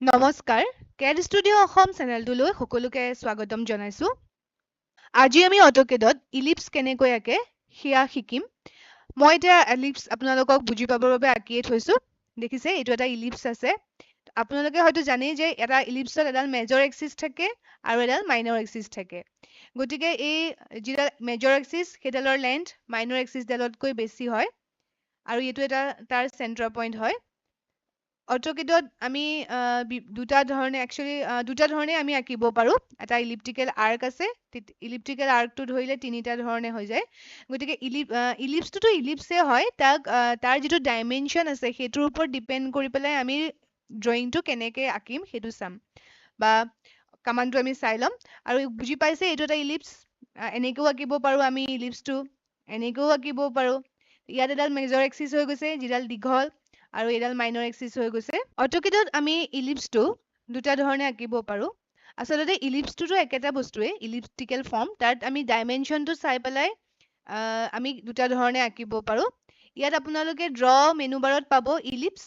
নমস্কাৰ কেড ষ্টুডিঅ' অসম চেনেলটোলৈ সকলোকে স্বাগতম জনাইছো আজি আমি অটোকেডত ইলিপছ কেনেকৈ আঁকে সেয়া শিকিম মই এতিয়া ইলিপছ আপোনালোকক বুজি পাবৰ বাবে আঁকিয়ে থৈছো দেখিছে এইটো এটা ইলিপছ আছে আপোনালোকে হয়তো জানেই যে এটা ইলিপছত এডাল মেজৰ এক্সিছ থাকে আৰু এডাল মাইনৰ এক্সিছ থাকে গতিকে এই যিডাল মেজৰ এক্সিছ সেইডালৰ লেন্থ মাইনৰ এক্সিছডালতকৈ বেছি হয় আৰু এইটো এটা তাৰ চেণ্টাৰ পইণ্ট হয় অটোকেডত আমি দুটা ধৰণে আমি আঁকিব পাৰো এটা ইলিপ্টিকেল আৰ্ক আছে ইলিপ্টিকেল আৰ্কটো ধৰিলে তিনিটা ধৰণে হৈ যায় গতিকে ইলিপ্সটোতো ইলিপ্সে হয় তাৰ যিটো ডাইমেনশ্যন আছে সেইটোৰ ওপৰত ডিপেণ্ড কৰি পেলাই আমি ড্ৰয়িংটো কেনেকৈ আঁকিম সেইটো চাম বা কামাণ্ডটো আমি চাই ল'ম আৰু বুজি পাইছে এইটো এটা ইলিপ্স এনেকৈও আঁকিব পাৰো আমি ইলিপ্সটো এনেকৈও আঁকিব পাৰো ইয়াত এডাল মেজৰ এক্সিছ হৈ গৈছে যিডাল দীঘল আৰু এইডাল মাইনৰ এক্সিছ হৈ গৈছে অটোকেডত আমি ইলিপ্সটো দুটা ধৰণে আঁকিব পাৰো আচলতে ইলিপ্সটোতো একেটা বস্তুৱে ইলিপ্টিকেল ফৰ্ম তাত আমি ডাইমেনশ্যনটো চাই পেলাই আমি দুটা ধৰণে আঁকিব পাৰো ইয়াত আপোনালোকে মেনু বাৰত পাব ইলিপ্স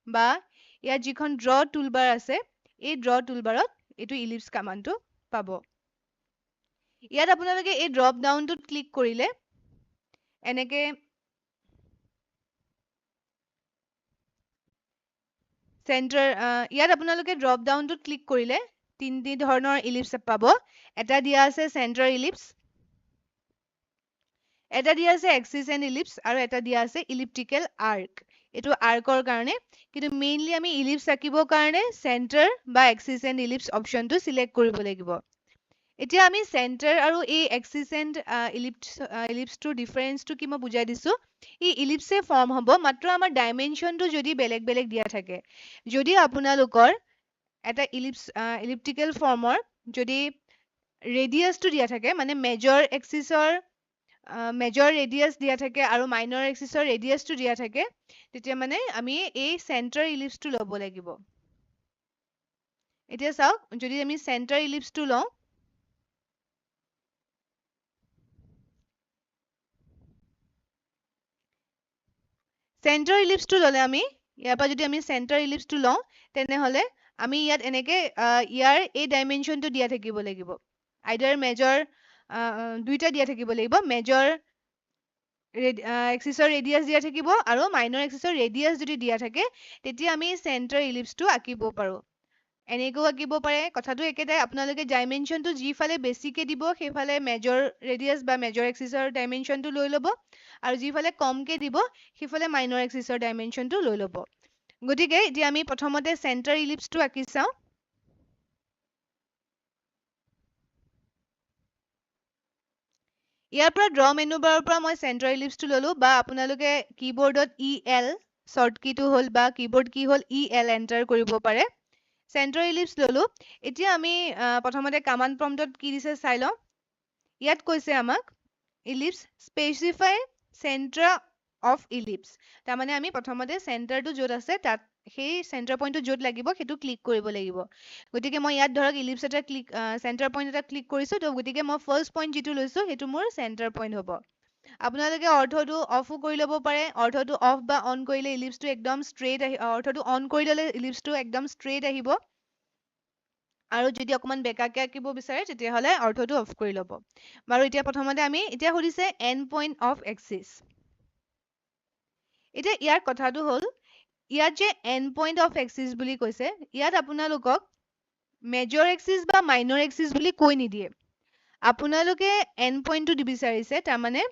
বা ইয়াত যিখন টুলবাৰ আছে এই টুলবাৰত এইটো ইলিপ্স কামাণ্ডটো পাব ইয়াত আপোনালোকে এই ড্ৰপ ডাউনটোত ক্লিক কৰিলে এনেকে ইয়াত আপোনালোকে ড্ৰপ ডাউনটোত ক্লিক কৰিলে তিনিটি ধৰণৰ ইলিপ্স পাব এটা দিয়া আছে চেণ্টাৰ ইলিপ্স এটা দিয়া আছে এক্সিছ এণ্ড ইলিপ্স আৰু এটা দিয়া আছে ইলিপ্টিকেল আৰ্ক এইটো আৰ্কৰ কাৰণে কিন্তু মেইনলি আমি ইলিপ্স আঁকিবৰ কাৰণে চেণ্টাৰ বা এক্সিছ এণ্ড ইলিপ্স অপশ্যনটো চিলেক্ট কৰিব লাগিব এতিয়া আমি চেণ্টাৰ আৰু এই এক্সিছ এণ্ড ইলিপ্সটোৰ ডিফাৰেঞ্চটো কি মই বুজাই দিছো ই ইলিপ্সে ফৰ্ম হ'ব মাত্ৰ আমাৰ ডাইমেনশ্যনটো যদি বেলেগ বেলেগ দিয়া থাকে যদি আপোনালোকৰ এটা ইলিপ্টিকেল ফৰ্মৰ যদি ৰেডিয়াছটো দিয়া থাকে মানে মেজৰ ৰেডিয়াছ দিয়া থাকে আৰু মাইনৰ এক্সিছৰ ৰেডিয়াছটো দিয়া থাকে তেতিয়া মানে আমি এই চেণ্টাৰ ইলিপ্সটো ল'ব লাগিব এতিয়া চাওক যদি আমি চেণ্টাৰ ইলিপ্সটো লওঁ চেণ্টাৰ ইলিপ্সটো ল'লে আমি ইয়াৰ পৰা যদি আমি চেণ্টাৰ ইলিপ্সটো লওঁ তেনেহ'লে আমি ইয়াত এনেকে ইয়াৰ এই ডাইমেনশ্যনটো দিয়া থাকিব লাগিব আইদাৰ মেজৰ দুইটা দিয়া থাকিব লাগিব মেজৰ এক্সিছৰ ৰেডিয়াছ দিয়া থাকিব আৰু মাইনৰ এক্সিছৰ ৰেডিয়াছ যদি দিয়া থাকে তেতিয়া আমি চেণ্টাৰ ইলিপ্সটো আঁকিব পাৰোঁ এনেকৈও আঁকিব পাৰে কথাটো একেটাই আপোনালোকে ডাইমেনশ্যনটো যিফালে বেছিকে দিব সেইফালে মেজৰ ৰেডিয়াছ বা মেজৰ এক্সিছৰ ডাইমেনশ্যনটো লৈ ল'ব আৰু যিফালে কমকে দিব সিফালে মাইনৰ এক্সিছৰ ডাইমেনশ্যনটো লৈ ল'ব গতিকে এতিয়া আমি প্ৰথমতে চেণ্টাৰ ইলিপ্সটো আঁকি চাওঁ ইয়াৰ পৰা মেনু বাৰৰ পৰা মই চেণ্টাৰ ইলিপ্সটো ল'লো বা আপোনালোকে কীবৰ্ডত EL শ্বৰ্ট কীটো হ'ল বা কীবৰ্ড কি হ'ল EL এণ্টাৰ কৰিব পাৰে চেণ্টাৰ ইলিপ্স ল'লো এতিয়া আমি প্ৰথমতে কামাণ্ড প্ৰম্পটত কি দিছে চাই লওঁ ইয়াত কৈছে আমাক ellipse specify centre of ellipse তাৰমানে আমি প্ৰথমতে চেণ্টাৰটো য'ত আছে তাত সেই চেণ্টাৰ পইণ্টটো য'ত লাগিব সেইটো ক্লিক কৰিব লাগিব গতিকে মই ইয়াত ধৰক ইলিপ্স এটা চেণ্টাৰ পইণ্ট এটা ক্লিক কৰিছোঁ তো গতিকে মই ফাৰ্ষ্ট পইণ্ট যিটো লৈছোঁ সেইটো মোৰ চেণ্টাৰ পইণ্ট হ'ব আপোনালোকে অৰ্থটো অফো কৰি ল'ব পাৰে অৰ্থটো অফ বা অন কৰিলে ইলিপ্সটো একদম অৰ্থটো অন কৰি ল'লে ইলিপ্সটো একদম ষ্ট্ৰেইট আহিব আৰু যদি অকণমান বেকাকে আঁকিব বিচাৰে তেতিয়াহ'লে অৰ্থটো অফ কৰি ল'ব বাৰু এতিয়া প্ৰথমতে আমি এতিয়া সুধিছে এণ্ড পইণ্ট অফ এক্সিছ এতিয়া ইয়াৰ কথাটো হ'ল ইয়াত যে এণ্ড পইণ্ট অফ এক্সিছ বুলি কৈছে ইয়াত আপোনালোকক মেজৰ এক্সিছ বা মাইনৰ এক্সিছ বুলি কৈ নিদিয়ে আপোনালোকে এণ্ড পইণ্টটো বিচাৰিছে তাৰমানে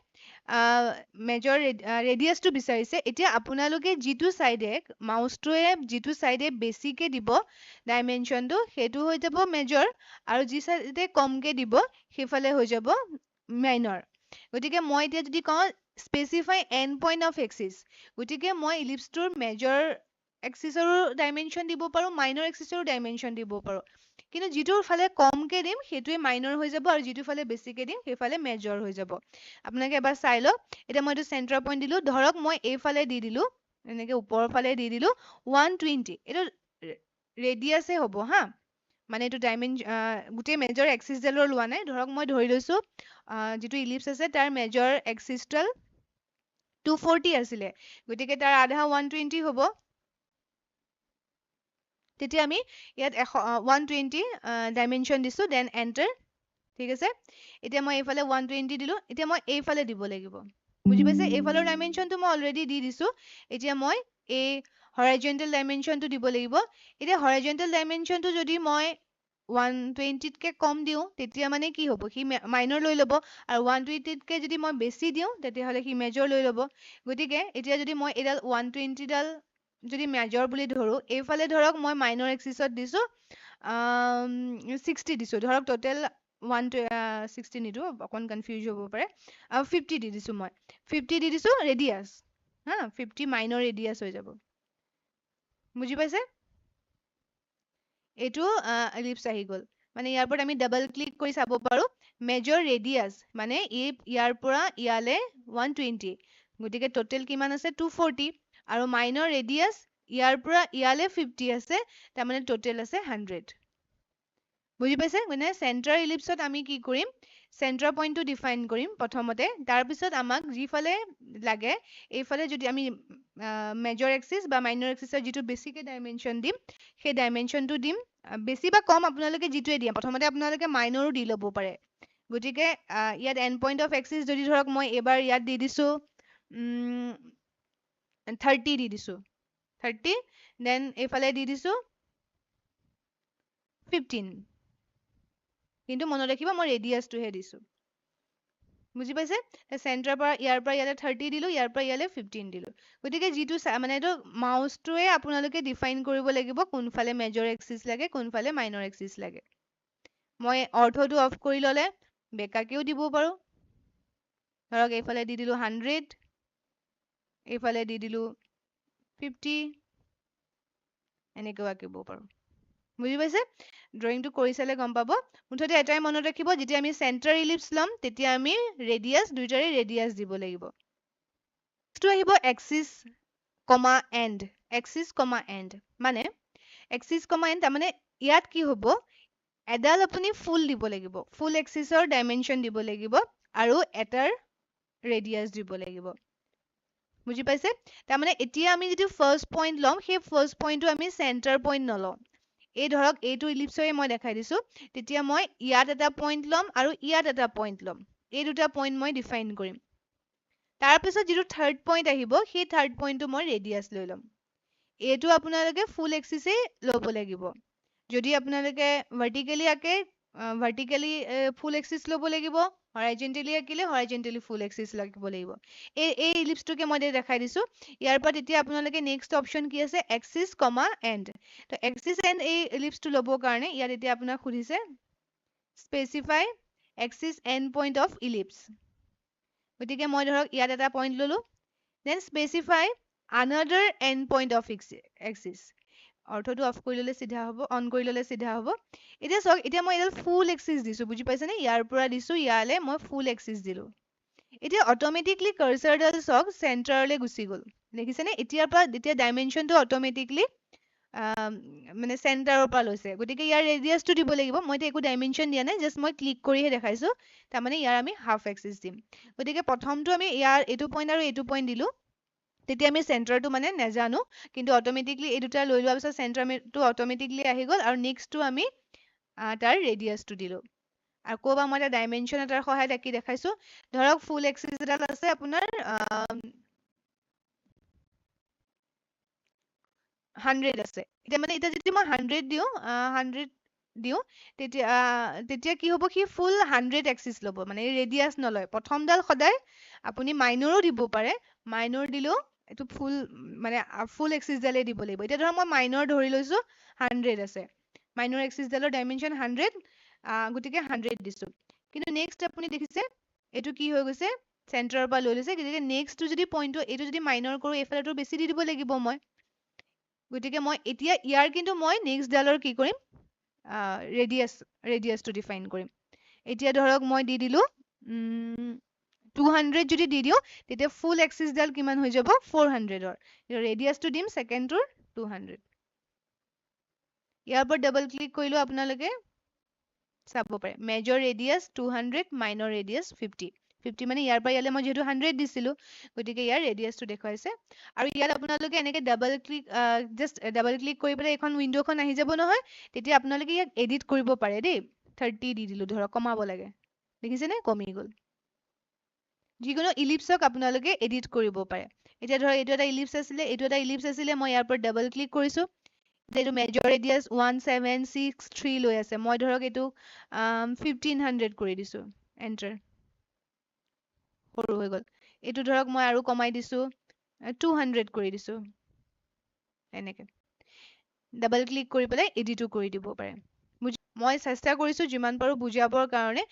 মেজৰ ৰেডিয়াছটো বিচাৰিছে এতিয়া আপোনালোকে যিটো চাইডে মাউচটোৱে যিটো চাইডে বেছিকে দিব ডাইমেনশ্যনটো সেইটো হৈ যাব মেজৰ আৰু যি চাইডে কমকে দিব সেইফালে হৈ যাব মাইনৰ গতিকে মই এতিয়া যদি কওঁ specify and point of axis গতিকে মই ইলিপ্সটোৰ মেজৰ এক্সিছৰো ডাইমেনশ্যন দিব পাৰোঁ মাইনৰ এক্সিছৰো ডাইমেনশ্যন দিব পাৰোঁ কিন্তু যিটোৰ ফালে কমকে দিম সেইটোৱে মাইনৰ হৈ যাব আৰু যিটো ফালে বেছিকে দিম সেইফালে মেজৰ হৈ যাব আপোনালোকে এবাৰ চাই লওক এতিয়া মই এইটো চেণ্টাৰ পইণ্ট দিলোঁ ধৰক মই এইফালে দি দিলোঁ এনেকে ওপৰৰ ফালে দি দিলোঁ 120 এইটো ৰেডিয়াছে হ'ব হা মানে এইটো গোটেই মেজৰ এক্সিছডালৰ লোৱা নাই ধৰক মই ধৰি লৈছোঁ যিটো ইলিপ্স আছে তাৰ মেজৰ এক্সিছডাল 240 আছিলে গতিকে তাৰ আধা 120 হ'ব তেতিয়া আমি ইয়াত 120 ডাইমেনশ্যন দিছো দেন এণ্টাৰ ঠিক আছে এতিয়া মই এইফালে 120 দিলো এতিয়া মই এইফালে দিব লাগিব বুজি পাইছে এইফালৰ ডাইমেনশ্যনটো মই অলৰেডি দি দিছো এতিয়া মই এই হৰাইজন্টেল ডাইমেনশ্যনটো দিব লাগিব এতিয়া হৰাইজন্টেল ডাইমেনশ্যনটো যদি মই 120 তকে কম দিওঁ তেতিয়া মানে কি হ'ব সি মাইনৰ লৈ ল'ব আৰু 120 তকে যদি মই বেছি দিওঁ তেতিয়াহ'লে সি মেজৰ লৈ ল'ব গতিকে এতিয়া যদি মই এইডাল 120 ডাল যদি মেজৰ বুলি ধৰো এইফালে ধৰক মই মাইনৰ এক্সিছত দিছো 60 দিছো ধৰক টোটেল 160 নিদো অকণ কনফিউজ হ'ব পাৰে 50 দি দিছো মই 50 দি দিছো ৰেডিয়াছ হা 50 মাইনৰ ৰেডিয়াছ হৈ যাব বুজি পাইছে এইটো এলিপছ আহি গ'ল মানে ইয়াৰ পৰা আমি ডাবল ক্লিক কৰি চাব পাৰো মেজৰ ৰেডিয়াছ মানে ইয়াৰ পৰা ইয়ালে 120 গতিকে টোটেল কিমান আছে 240 আৰু মাইনৰ ৰেডিয়াছ ইয়াৰ পৰা ইয়ালে 50 আছে তাৰমানে টোটেল আছে 100 বুজি পাইছে মানে চেণ্টাৰ ইলিপছত আমি কি কৰিম চেণ্টাৰ পইণ্টটো ডিফাইন কৰিম প্ৰথমতে তাৰপিছত আমাক যিফালে লাগে এইফালে যদি আমি মেজৰ এক্সিছ বা মাইনৰ এক্সিছৰ যিটো বেছিকে ডাইমেনশ্যন দিম সেই ডাইমেনশ্যনটো দিম বেছি বা কম আপোনালোকে যিটোৱে দিয়ে প্ৰথমতে আপোনালোকে মাইনৰো দি ল'ব পাৰে গতিকে ইয়াত এণ্ড পইণ্ট অফ এক্সিছ যদি ধৰক মই এইবাৰ ইয়াত দি দিছো 30 দি দিছো 30 দেন এইফালে দি দিছো 15 কিন্তু মনত ৰাখিব মই ৰেডিয়াছটোহে দিছো বুজি পাইছে চেণ্টাৰৰ পৰা ইয়ালে 30 দিলো ইয়াৰ পৰা ইয়ালে 15 দিলো গতিকে যিটো মানে এইটো মাউচটোৱে আপোনালোকে ডিফাইন কৰিব লাগিব কোনফালে মেজৰ এক্সিছ লাগে কোনফালে মাইনৰ এক্সিছ লাগে মই অৰ্থটো অফ কৰি ল'লে বেকাকেও দিব পাৰো ধৰক এইফালে দি দিলো 100 এইফালে দি দিলো 50 এনেকেও আঁকিব পাৰো বুজি পাইছে ড্ৰয়িংটো কৰি চালে গম পাব মুঠতে এটাই মনত ৰাখিব যেতিয়া আমি চেণ্টাৰ ইলিপছ ল'ম তেতিয়া আমি ৰেডিয়াছ দুইটাৰে ৰেডিয়াছ দিব লাগিব নেক্সটটো আহিব axis comma and axis comma and মানে এক্সিছ কমা এণ্ড তাৰমানে ইয়াত কি হ'ব এডাল আপুনি ফুল দিব লাগিব ফুল এক্সিছৰ ডাইমেনশ্যন দিব লাগিব আৰু এটাৰ ৰেডিয়াছ দিব লাগিব বুজি পাইছে তাৰমানে এতিয়া আমি যিটো ফাৰ্ষ্ট পইণ্ট ল'ম সেই ফাৰ্ষ্ট পইণ্টটো আমি চেণ্টাৰ পইণ্ট নলওঁ এই ধৰক এইটো ইলিপছৰে মই দেখাই দিছো তেতিয়া মই ইয়াত এটা পইণ্ট ল'ম আৰু ইয়াত এটা পইণ্ট ল'ম এই দুটা পইণ্ট মই ডিফাইন কৰিম তাৰপিছত যিটো থাৰ্ড পইণ্ট আহিব সেই থাৰ্ড পইণ্টটো মই ৰেডিয়াছ লৈ ল'ম এইটো আপোনালোকে ফুল এক্সিছেই ল'ব লাগিব যদি আপোনালোকে ভাৰ্টিকেলি আঁকে ভাৰ্টিকেলি ফুল এক্সিছ ল'ব লাগিব হৰাইজেণ্টেলি আঁকিলে হৰাইজেণ্টেলি ফুল এক্সিছ লাগিব এই ইলিপছটোকে মই দেখাই দিছো ইয়াৰ পৰা তেতিয়া আপোনালোকে নেক্সট অপশ্যন কি আছে axis comma end to axis end এই ইলিপছটো ল'বৰ কাৰণে ইয়াত এতিয়া আপোনাক সুধিছে specify axis end point of ellipse গতিকে মই ধৰক ইয়াত এটা পইণ্ট ল'লো then specify another end point of axis অৰ্থটো অফ কৰি ল'লে চিধা হ'ব অন কৰি ল'লে চিধা হ'ব এতিয়া চাওক এতিয়া মই এডাল ফুল এক্সিছ দিছো বুজি পাইছেনে ইয়াৰ পৰা দিছো ইয়ালে মই ফুল এক্সিছ দিলো এতিয়া অট'মেটিকলি কাৰ্চাৰডাল চাওক চেণ্টাৰলৈ গুচি গ'ল দেখিছেনে এতিয়াৰ পৰা এতিয়া ডাইমেনশ্যনটো অট'মেটিকলি মানে চেণ্টাৰৰ পৰা লৈছে গতিকে ইয়াৰ ৰেডিয়াছটো দিব লাগিব মই এতিয়া একো ডাইমেনশ্যন দিয়া নাই জাষ্ট মই ক্লিক কৰিহে দেখাইছো তাৰমানে ইয়াৰ আমি হাফ এক্সিছ দিম গতিকে প্ৰথমটো আমি ইয়াৰ এইটো পইণ্ট আৰু এইটো পইণ্ট দিলো তেতিয়া আমি চেণ্টাৰটো মানে নেজানো কিন্তু অট'মেটিকলি এই দুটা লৈ লোৱাৰ পিছত চেণ্টাৰটো অট'মেটিকলি আহি গ'ল আৰু নেক্সটটো আমি তাৰ ৰেডিয়াছটো দিলো আকৌ এবাৰ মই এটা ডাইমেনশ্যন এটাৰ সহায়ত আঁকি দেখাইছো ধৰক ফুল এক্সিছ এডাল আছে আপোনাৰ 100 আছে এতিয়া মানে এতিয়া যদি মই 100 দিওঁ তেতিয়া কি হ'ব সি ফুল 100 এক্সিছ ল'ব মানে ৰেডিয়াছ নলয় প্ৰথমডাল সদায় আপুনি মাইনৰো দিব পাৰে মাইনৰ দিলেও এইটো ফুল মানে ফুল এক্সিছডালেই দিব লাগিব এতিয়া ধৰক মই মাইনৰ ধৰি লৈছো 100 আছে মাইনৰ এক্সিছডালৰ ডাইমেনশ্যন 100 গতিকে 100 দিছো কিন্তু নেক্সট আপুনি দেখিছে এইটো কি হৈ গৈছে চেণ্টাৰৰ পৰা লৈ লৈছে গতিকে নেক্সটটো যদি পইণ্টটো এইটো যদি মাইনৰ কৰোঁ এইফালেতো বেছি দি দিব লাগিব মই গতিকে মই এতিয়া ইয়াৰ কিন্তু মই নেক্সটডালৰ কি কৰিম ৰেডিয়াছটো ডিফাইন কৰিম এতিয়া ধৰক মই দি দিলো 200 যদি দি দিওঁ তেতিয়া ফুল এক্সিছডাল কিমান হৈ যাব 400ৰ ৰেডিয়াছটো দিম ছেকেণ্ডটোৰ 200 ইয়াৰ পৰা ডাবল ক্লিক কৰিলো আপোনালোকে চাব পাৰে মেজৰ ৰেডিয়াছ 200 মাইনৰ ৰেডিয়াছ 50 50 মানে ইয়াৰ পৰা ইয়ালে মই যেহেতু 100 দিছিলো গতিকে ইয়াৰ ৰেডিয়াসটো দেখুৱাইছে আৰু ইয়াত আপোনালোকে এনেকে ডাবল ক্লিক কৰি পেলাই এখন উইন্ডোখন আহি যাব নহয় তেতিয়া আপোনালোকে ইয়াক এডিট কৰিব পাৰে দেই 30 দি দিলো ধৰক কমাব লাগে দেখিছেনে কমি গ'ল যিকোনো ইলিপছক আপোনালোকে এডিট কৰিব পাৰে এতিয়া ধৰক এইটো এটা ইলিপছ আছিলে মই ইয়াৰ পৰা ডাবল ক্লিক কৰিছো এইটো মেজৰ ৰেডিয়াস 1763 লৈ আছে মই ধৰক এইটো 1500 কৰি দিছো এন্টাৰ সৰু হৈ গ'ল এইটো ধৰক মই আৰু কমাই দিছো 200 কৰি দিছো এনেকে ডাবল ক্লিক কৰি পেলাই এডিটো কৰি দিব পাৰে মই চেষ্টা কৰিছো যিমান পাৰো বুজাবৰ কাৰণে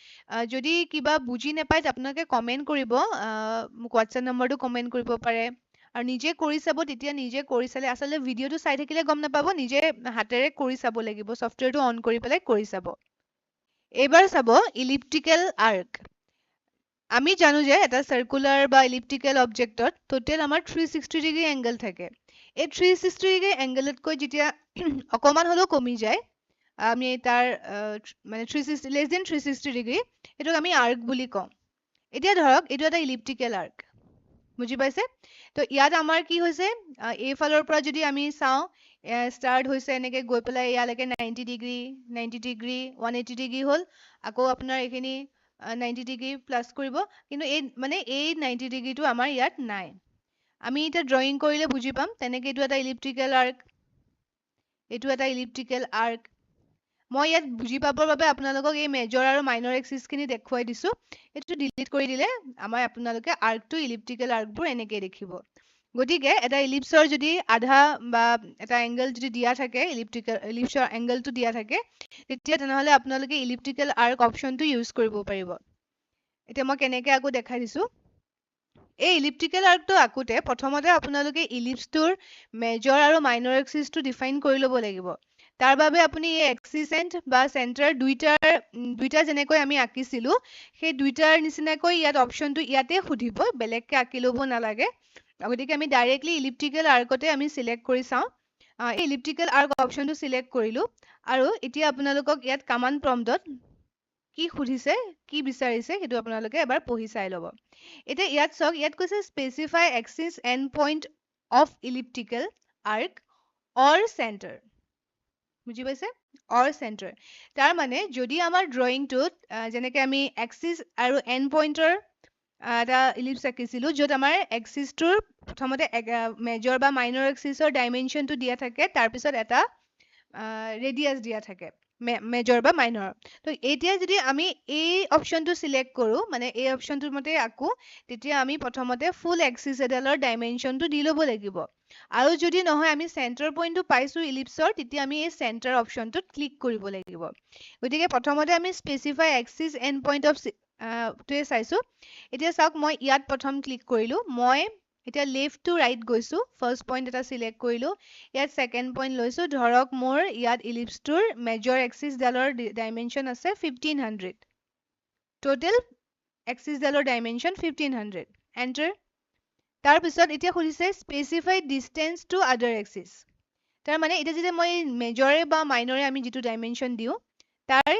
যদি কিবা বুজি নাপায় আপোনালোকে কমেন্ট কৰিব মোক হোৱাটছএপ নম্বৰটো কমেন্ট কৰিব পাৰে আৰু নিজে কৰি চাব তেতিয়া নিজে কৰি চালে আচলতে ভিডিঅ'টো চাই থাকিলে গম নাপাব নিজে হাতেৰে কৰি চাব লাগিব সফটৱেৰটো অন কৰি পেলাই কৰি চাব এবাৰ চাব ইলিপ্টিকেল আৰ্ক আমি জানো যে এটা সাৰ্কুলাৰ বা ইলিপ্টিকেল অবজেক্টত টোটেল আমাৰ 360 ডিগ্ৰী এংগল থাকে এই 360 ডিগ্ৰী এংগলতকৈ যেতিয়া অকমান হলেও কমি যায় আমি তাৰ মানে 360 লেস দেন 360 ডিগ্ৰী এটোক আমি আৰ্ক বুলি কওঁ এতিয়া ধৰক এইটো এটা ইলিপ্টিকেল আৰ্ক বুজি পাইছে তো ইয়াত আমাৰ কি হৈছে এই ফালৰ পৰা যদি আমি চাওঁ স্টাৰ্ট হৈছে এনেকে গৈ পেলাই ইয়ালৈকে 90 ডিগ্ৰী 180 ডিগ্ৰী হ'ল আকৌ আপোনাৰ এইখিনি 90 ডিগ্ৰী প্লাস কৰিব কিন্তু এই মানে এই 90 ডিগ্ৰীটো আমাৰ ইয়াত নাই আমি এটা ড্ৰয়িং কৰিলে বুজি পাম তেনেকে এইটো এটা ইলিপ্টিকেল আৰ্ক মই ইয়াত বুজি পাবৰ বাবে আপোনালোকক এই মেজৰ আৰু মাইনৰ এক্সিস খিনি দেখুৱাই দিছো এটো ডিলিট কৰি দিলে আমাৰ আপোনালোকে আৰ্কটো ইলিপ্টিকেল আৰ্কবোৰ এনেকৈ দেখিব গতিকে এটা ইলিপ্সৰ যদি আধা বা এটা এংগল যদি দিয়া থাকে ইলিপ্সৰ এংগলটো দিয়া থাকে তেতিয়া তেনেহলে আপোনালোকে ইলিপ্টিকেল আৰ্ক অপশনটো ইউজ কৰিব পাৰিব এতিয়া মই কেনেকৈ আকৌ দেখাই দিছো এই ইলিপ্টিকেল আৰ্কটো আকোতে প্ৰথমতে আপোনালোকে ইলিপ্সটোৰ মেজৰ আৰু মাইনৰ এক্সিসটো ডিফাইন কৰি ল'ব লাগিব তাৰ বাবে আপুনি এই এক্সিস এন্ড বা সেন্টাৰ দুইটা যেনেকৈ আমি আঁকিছিলো সেই দুইটাৰ নিচিনাকৈ ইয়াত অপশনটো ইয়াতে খুধিব বেলেগকে আঁকি ল'ব নালাগে গতিকে আমি ডাইৰেক্টলি ইলিপ্টিকেল আৰ্কতে আমি সিলেক্ট কৰি চাওঁ এই ইলিপ্টিকেল আৰ্ক অপশনটো সিলেক্ট কৰিলো আৰু এতিয়া আপোনালোকক ইয়াত কমান্ড প্ৰম্পটত কি খুধিছে কি বিচাৰিছে সেইটো আপোনালোকে এবাৰ পঢ়ি চাই ল'ব এতিয়া ইয়াত চাওক ইয়াত কৈছে specify axis and point of elliptical arc or center বুজি পাইছে অৰ সেন্টাৰ তাৰ মানে যদি আমাৰ ড্ৰয়িংটোত যেনেকৈ আমি এক্সিস আৰু এন্ড পইণ্টৰ এটা ইলিপ্স আঁকিছিলো য'ত আমাৰ এক্সিসটোৰ প্ৰথমতে মেজৰ বা মাইনৰ এক্সিসৰ ডাইমেনশনটো দিয়া থাকে তাৰপিছত এটা ৰেডিয়াস দিয়া থাকে মেজৰ বা মাইনৰ তো এতিয়া যদি আমি এই অপশনটো সিলেক্ট কৰো মানে এই অপশনটোৰ মতে আকো তেতিয়া আমি প্ৰথমতে ফুল এক্সিস এডালৰ ডাইমেনশনটো দি ল'ব লাগিব আৰু যদি নহয় আমি সেন্টাৰ পইণ্টটো পাইছো ইলিপ্সৰ তেতিয়া আমি এই সেন্টাৰ অপশনটোত ক্লিক কৰিব লাগিব গতিকে প্ৰথমতে আমি specify axis and point of টোৱে চাইছো এতিয়া চাওক মই ইয়াত প্ৰথম ক্লিক কৰিলো মই এতিয়া লেফট টু ৰাইট গৈছো ফাৰ্স্ট পইণ্ট এটা সিলেক্ট কৰিলো ইয়াত সেকেন্ড পইণ্ট লৈছো ধৰক মোৰ ইয়াত ইলিপ্সটোৰ মেজৰ এক্সিস ডালৰ ডাইমেনশন আছে 1500 টোটেল এক্সিস ডালৰ ডাইমেনশন 1500 এন্টাৰ তাৰ পিছত এতিয়া খুলিছে স্পেসিফাই ডিসটেন্স টু আদাৰ এক্সিস তাৰ মানে এটা যদি মই মেজৰে বা মাইনৰে আমি যেটো ডাইমেনশন দিও তাৰ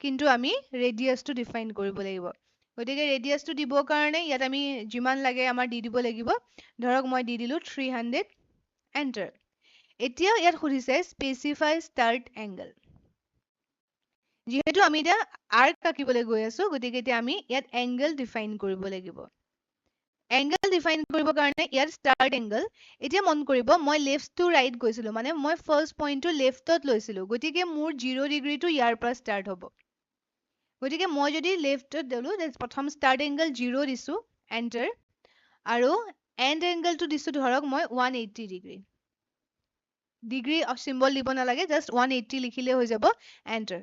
কিন্তু আমি ৰেডিয়াসটো ডিফাইন কৰিব লাগিব গতিকে ৰেডিয়াসটো দিবৰ কাৰণে ইয়াত আমি যিমান লাগে আমাৰ দি দিব লাগিব ধৰক মই দি দিলো 300 এন্টাৰ এতিয়া ইয়াত খুলিছে স্পেসিফাই স্টাৰ্ট এংগল যেহেতু আমি এটা আৰ্ক আঁকিবলৈ গৈ আছো গতিকে এতিয়া আমি ইয়াত এংগল ডিফাইন কৰিব লাগিব এংগল ডিফাইন কৰিবৰ কাৰণে ইয়াত স্টাৰ্ট এংগল এতিয়া মন কৰিব মই লেফট টু ৰাইট গৈছিলো মানে মই ফাৰ্স্ট পইণ্টটো লেফটত লৈছিলো গতিকে মোৰ 0 ডিগ্ৰীটো ইয়াৰ পৰা ষ্টাৰ্ট হ'ব গতিকে মই যদি লেফটত দিলো প্ৰথম স্টাৰ্ট এংগল 0 দিছো এন্টাৰ আৰু এন্ড এংগলটো দিছো ধৰক মই 180 ডিগ্ৰী সিম্বল দিব নালাগে জাস্ট 180 লিখিলে হৈ যাব এন্টাৰ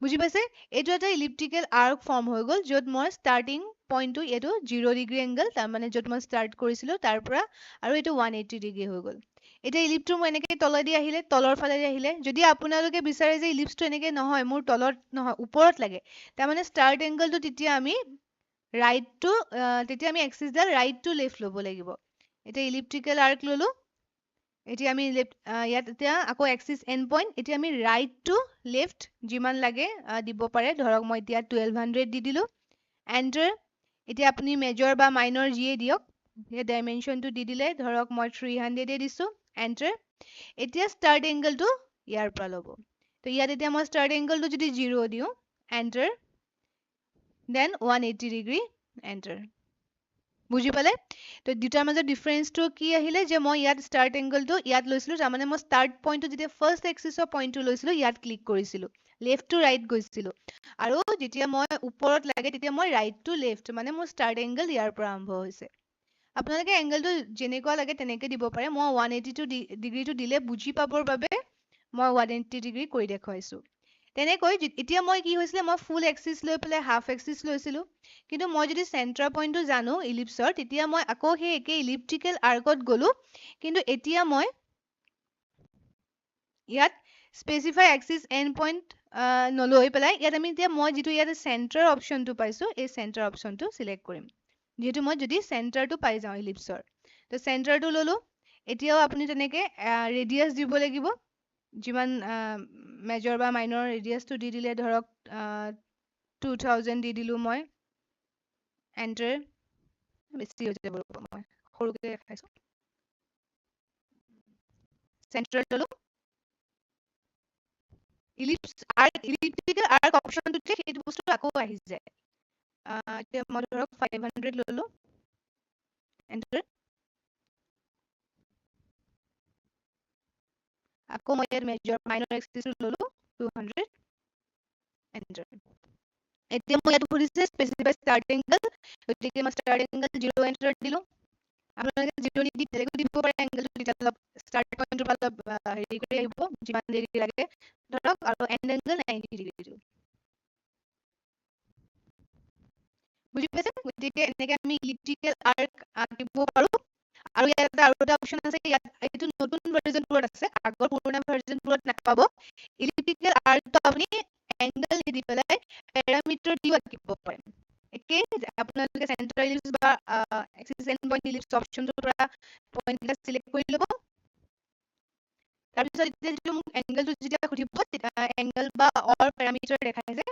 বুজি পাইছে এইটো এটা ইলিপ্টিকেল আৰ্ক ফৰ্ম হৈ গ'ল য'ত মই ষ্টাৰ্টিং পইণ্টটো এইটো 0 ডিগ্ৰী এংগল তাৰ মানে য'ত মই ষ্টাৰ্ট কৰিছিলো তাৰ পৰা আৰু এইটো 180 ডিগ্ৰী হৈ গ'ল এতিয়া ইলিপ্সটো মই এনেকৈ তলেদি আহিলে তলৰ ফালেদি আহিলে যদি আপোনালোকে বিচাৰে যে ইলিপ্সটো এনেকৈ নহয় মোৰ তলত নহয় ওপৰত লাগে তাৰ মানে ষ্টাৰ্ট এংগলটো তেতিয়া আমি তেতিয়া আমি এক্সিসডাল ৰাইট টু লেফট ল'ব লাগিব এতিয়া ইলিপ্টিকেল আৰ্ক ললো এতিয়া আমি ইয়াত এতিয়া আকৌ এক্সিস এন্ড পইণ্ট এতিয়া আমি ৰাইট টু লেফট যিমান লাগে দিব পাৰে ধৰক মই এতিয়া 1200 দি দিলো এন্টাৰ এতিয়া আপুনি মেজৰ বা মাইনৰ যিয়ে দিয়ক এই ডাইমেনশ্যনটো দি দিলে ধৰক মই 300 দিছো এন্টাৰ এতিয়া ষ্টাৰ্ট এংগলটো ইয়াৰ পৰা ল'ব তো ইয়াত এতিয়া মই ষ্টাৰ্ট এংগলটো যদি 0 দিওঁ এন্টাৰ দেন 180 ডিগ্ৰী এন্টাৰ বুজি পালে তো দুটাৰ মাজৰ ডিফাৰেন্সটো কি আহিলে যে মই ইয়াত ষ্টাৰ্ট এংগলটো ইয়াত লৈছিলো তাৰ মানে মই ষ্টাৰ্ট পইণ্টটো যেতিয়া ফাৰ্ষ্ট এক্সিছৰ পইণ্টটো লৈছিলো ইয়াত ক্লিক কৰিছিলো লেফ্ট টু ৰাইট গৈছিলো আৰু যেতিয়া মই ওপৰত লাগে তেতিয়া মই ৰাইট টু লেফ্ট মানে মোৰ ষ্টাৰ্ট এংগল ইয়াৰ পৰা আৰম্ভ হৈছে আপোনালোকে এংগলটো যেনেকুৱা লাগে তেনেকৈ দিব পাৰে মই 182 ডিগ্ৰীটো দিলে বুজি পাবৰ বাবে মই 180 ডিগ্ৰী কৰি দেখুৱাইছো তেনেকৈ এতিয়া মই কি হৈছিলে মই ফুল এক্সিছ লৈ পেলাই হাফ এক্সিছ লৈছিলো কিন্তু মই যদি চেণ্টাৰ পইণ্টটো জানো ইলিপ্সৰ তেতিয়া মই আকৌ সেই একে ইলিপ্টিকেল আৰ্কত গলো কিন্তু এতিয়া মই ইয়াত স্পেচিফাই এক্সিছ এণ্ড পইণ্ট নলৈ পেলাই ইয়াত আমি এতিয়া মই যিটো ইয়াত চেণ্টাৰ অপশ্যনটো পাইছো এই চেণ্টাৰ অপশ্যনটো চিলেক্ট কৰিম যিহেতু মই যদি চেণ্টাৰটো পাই যাওঁ ইলিপ্সৰ তো চেণ্টাৰটো ললো এতিয়াও আপুনি তেনেকে ৰেডিয়াছ দিব লাগিব যিমান মেজৰ বা মাইনৰ ৰেডিয়াছটো দি দিলে ধৰক 2000 দি দিলো মই এন্টাৰ বেছি হৈ যাব মই সৰুকে দেখাইছো চেণ্টাৰ ললো ইলিপ্টিকেল আৰ্ক অপশ্যনটোতে সেইটো বস্তু আকৌ আহি যায় এতিয়া মই ধৰক 500 ললো এন্টাৰ আকৌ মই ইয়াত মেজৰ মাইনৰ এক্সিছ ললো 200 এন্টাৰ এতিয়া মই ইয়াত খুলিছে স্পেচিফাই ষ্টাৰ্ট এংগল গতিকে মই ষ্টাৰ্ট এংগল 0 এন্টাৰ দিলো আপোনালোকে 0 নিদি বেলেগো দিব পাৰে এংগলটো তেতিয়া অলপ ষ্টাৰ্ট পইণ্টৰ পৰা অলপ হেৰি কৰি আহিব যিমান দেৰি লাগে ধৰক আৰু এণ্ড এংগল 90 ডিগ্ৰী দিলো বুজি পাইছে গতিকে এনেকৈ আমি ইলিপ্টিকেল আৰ্ক আঁকিব পাৰো আৰু ইয়াত আৰু এটা অপশ্যন আছে ইয়াত এইটো নতুন ভাৰ্জনবোৰত আছে আগৰ পুৰণা ভাৰ্জনবোৰত নাপাব ইলিপ্টিকেল আৰ্কটো আপুনি এংগল দি পেলাই পেৰামিটাৰ দিও আঁকিব পাৰে একে আপোনালোকে চেণ্টাৰ ইলিপ্স বা এক্সিছ এণ্ড পইণ্ট ইলিপ্স অপশ্যনটোৰ পৰা পইণ্টবিলাক চিলেক্ট কৰি ল'ব তাৰপিছত এতিয়া যিটো মোক এংগলটো যেতিয়া সুধিব তেতিয়া এংগল বা অৰ পেৰামিটাৰ দেখাইছে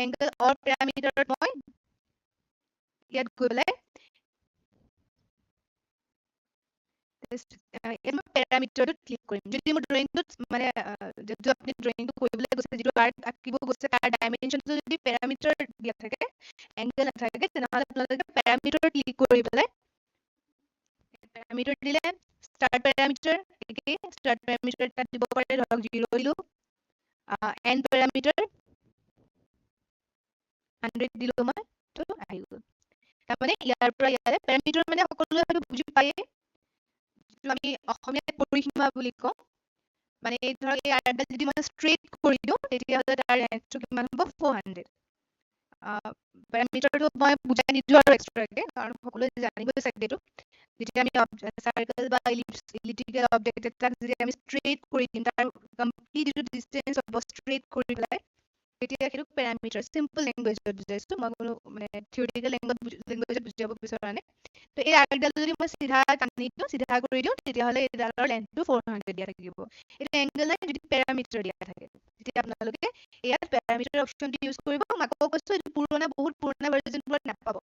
এংগল অৰ পেৰামিটাৰত মই ইয়াত গৈ পেলাই পেৰামিটাৰটো ক্লিক কৰিম যদি মোৰ ড্ৰয়িংটোত মানে যিটো আপুনি ড্ৰয়িংটো কৰিবলৈ গৈছে যিটো আৰ্ট আঁকিব গৈছে তাৰ ডাইমেনশ্যনটো যদি পেৰামিটাৰ দিয়া থাকে এংগল নাথাকে তেনেহ'লে আপোনালোকে পেৰামিটাৰ ক্লিক কৰি পেলাই পেৰামিটাৰ দিলে ষ্টাৰ্ট পেৰামিটাৰ একেই ষ্টাৰ্ট পেৰামিটাৰ তাত দিব পাৰে ধৰক 0 দিলো এণ্ড পেৰামিটাৰ 100 দিলো মই তো আহি গ'ল তাৰমানে ইয়াৰ পৰা ইয়ালে পেৰামিটাৰ মানে সকলোৱে হয়তো বুজি পায়ে আমি অসমীয়াত পৰিসীমা বুলি কওঁ মানে ধৰক এই আৰ্টডাল যদি মই ষ্ট্ৰেইট কৰি দিওঁ তেতিয়াহ'লে তাৰ ৰেঞ্জটো কিমান হ'ব 400 পেৰামিটাৰটো মই বুজাই নিদিওঁ আৰু এক্সট্ৰাকে কাৰণ সকলোৱে জানিবই চাগে এইটো যেতিয়া আমি চাৰ্কেল বা ইলিপ্টিকেল অবজেক্ট এটাক যদি আমি ষ্ট্ৰেইট কৰি দিম তাৰ কমপ্লিট যিটো ডিষ্টেঞ্চ হ'ব ষ্ট্ৰেইট কৰি পেলাই তেতিয়া সেইটো পেৰামিটাৰ চিম্পল লেংগুৱেজত বুজাইছো মই কোনো মানে থিয়ৰিটিকেল লেংগুৱেজত বুজাব বিচৰা নাই তো এই আৰ্টডাল যদি মই চিধা টানি দিওঁ চিধা কৰি দিওঁ তেতিয়াহ'লে এইডালৰ লেন্থটো 400 দিয়া থাকিব এইটো এংগল নাই যদি পেৰামিটাৰ দিয়া থাকে তেতিয়া আপোনালোকে ইয়াত পেৰামিটাৰ অপশ্যনটো ইউজ কৰিব মই আকৌ কৈছো এইটো পুৰণা বহুত পুৰণা ভাৰ্জনবোৰত নাপাব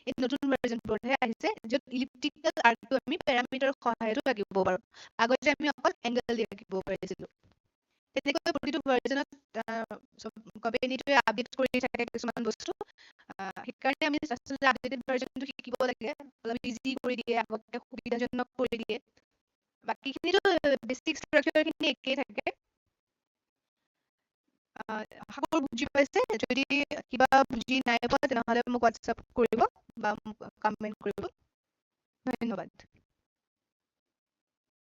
এই নতুন ভাৰ্জনবোৰতহে আহিছে য'ত ইলিপ্টিকেল আৰ্কটো আমি পেৰামিটাৰৰ সহায়তো আঁকিব পাৰোঁ আগতে আমি অকল এংগল দি আঁকিব পাৰিছিলো তেনেকৈ প্ৰতিটো ভাৰ্জনত কোম্পানীটোৱে আপডেট কৰি থাকে কিছুমান বস্তু সেইকাৰণে আমি আচলতে আপডেটেড ভাৰ্জনটো শিকিব লাগে অলপ ইজি কৰি দিয়ে আগতকৈ সুবিধাজনক কৰি দিয়ে বাকীখিনিতো বেছিক ষ্ট্ৰাকচাৰখিনি একেই থাকে আশা কৰোঁ বুজি পাইছে যদি কিবা বুজি নাই পোৱা তেনেহ'লে মোক হোৱাটছআপ কৰিব বা মোক কমেণ্ট কৰিব ধন্যবাদ